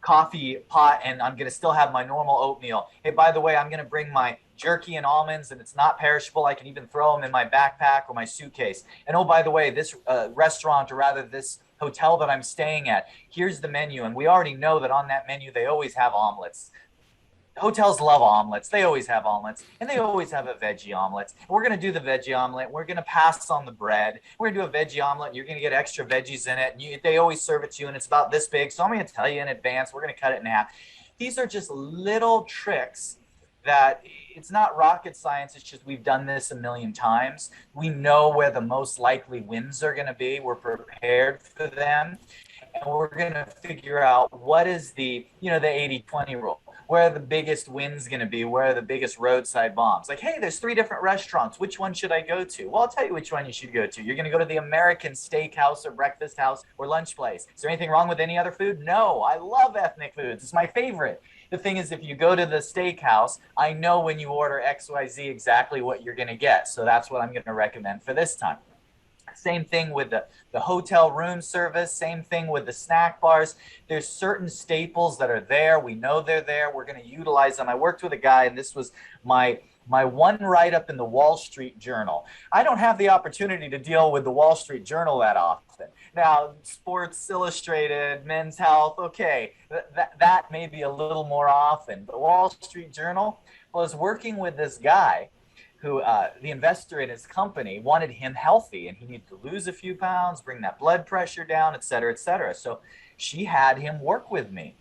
coffee pot, and I'm going to still have my normal oatmeal. Hey, by the way, I'm going to bring my jerky and almonds, and it's not perishable. I can even throw them in my backpack or my suitcase. And oh, by the way, this restaurant, or rather this hotel that I'm staying at, here's the menu. And we already know that on that menu, they always have omelets. Hotels love omelets. They always have omelets, and they always have a veggie omelet. We're going to do the veggie omelet. We're going to pass on the bread. We're going to do a veggie omelet, and you're going to get extra veggies in it. And they always serve it to you, and it's about this big. So I'm going to tell you in advance. We're going to cut it in half. These are just little tricks that it's not rocket science. It's just we've done this a million times. We know where the most likely wins are going to be. We're prepared for them. And we're going to figure out what is the 80-20 rule. Where are the biggest wins going to be? Where are the biggest roadside bombs? Like, hey, there's 3 different restaurants. Which one should I go to? Well, I'll tell you which one you should go to. You're going to go to the American steakhouse or breakfast house or lunch place. Is there anything wrong with any other food? No, I love ethnic foods. It's my favorite. The thing is, if you go to the steakhouse, I know when you order XYZ exactly what you're going to get. So that's what I'm going to recommend for this time. Same thing with the hotel room service. Same thing with the snack bars. There's certain staples that are there. We know they're there. We're going to utilize them. I worked with a guy, and this was my one write-up in the Wall Street Journal. I don't have the opportunity to deal with the Wall Street Journal that often. Now, Sports Illustrated, Men's Health, okay, that may be a little more often. But Wall Street Journal, well, I was working with this guy who, the investor in his company, wanted him healthy, and he needed to lose a few pounds, bring that blood pressure down, et cetera, et cetera. So she had him work with me.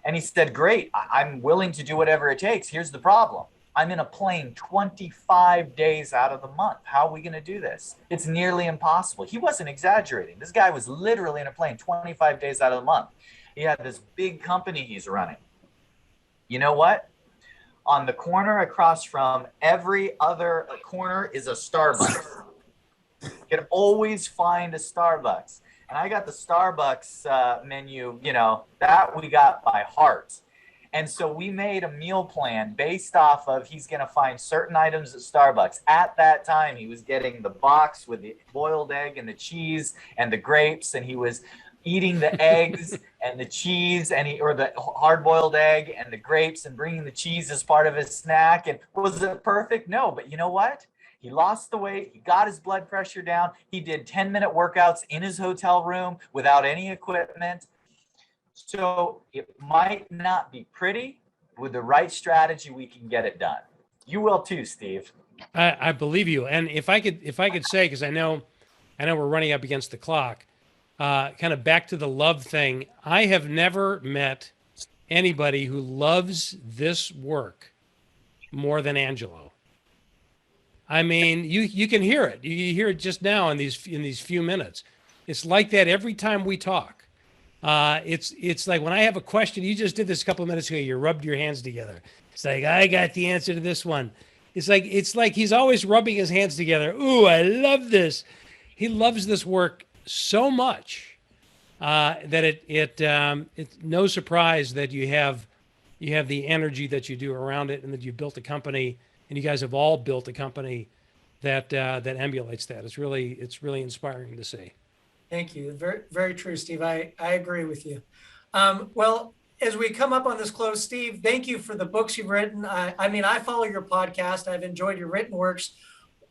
And he said, great, I'm willing to do whatever it takes. Here's the problem. I'm in a plane 25 days out of the month. How are we going to do this? It's nearly impossible. He wasn't exaggerating. This guy was literally in a plane 25 days out of the month. He had this big company he's running. You know what? On the corner across from every other corner is a Starbucks. You can always find a Starbucks. And I got the Starbucks menu, you know, that we got by heart. And so we made a meal plan based off of he's going to find certain items at Starbucks. At that time, he was getting the box with the boiled egg and the cheese and the grapes, and he was eating the eggs and the cheese or the hard-boiled egg and the grapes and bringing the cheese as part of his snack. And was it perfect? No, but you know what? He lost the weight. He got his blood pressure down. He did 10-minute workouts in his hotel room without any equipment. So it might not be pretty. With the right strategy, we can get it done. You will too, Steve. I believe you. And if I could say, because I know we're running up against the clock, kind of back to the love thing. I have never met anybody who loves this work more than Angelo. I mean, you can hear it. You hear it just now in these few minutes. It's like that every time we talk. It's like when I have a question, you just did this a couple of minutes ago, you rubbed your hands together. It's like, I got the answer to this one. It's like he's always rubbing his hands together. Ooh, I love this. He loves this work so much that it's no surprise that you have the energy that you do around it, and that you built a company, and you guys have all built a company that emulates that. It's really inspiring to see. Thank you. Very, very true, Steve. I agree with you. Well, as we come up on this close, Steve, thank you for the books you've written. I mean, I follow your podcast. I've enjoyed your written works.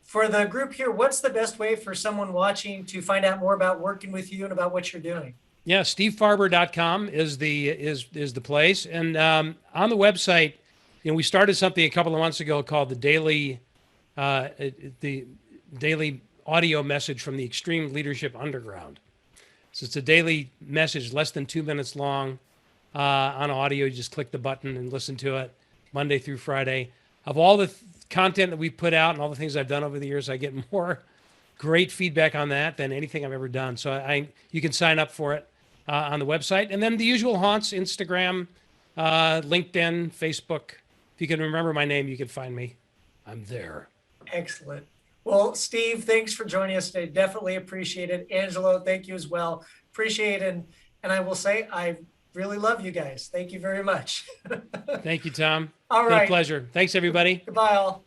For the group here, what's the best way for someone watching to find out more about working with you and about what you're doing? Yeah, stevefarber.com is the place. And on the website, you know, we started something a couple of months ago called the daily audio message from the Extreme Leadership Underground. So it's a daily message, less than 2 minutes long, on audio. You just click the button and listen to it Monday through Friday. Of all the content that we put out and all the things I've done over the years, I get more great feedback on that than anything I've ever done. So you can sign up for it on the website. And then the usual haunts, Instagram, LinkedIn, Facebook. If you can remember my name, you can find me. I'm there. Excellent. Well, Steve, thanks for joining us today. Definitely appreciate it. Angelo, thank you as well. Appreciate it. And I will say, I really love you guys. Thank you very much. Thank you, Tom. All right. Been a pleasure. Thanks, everybody. Goodbye, all.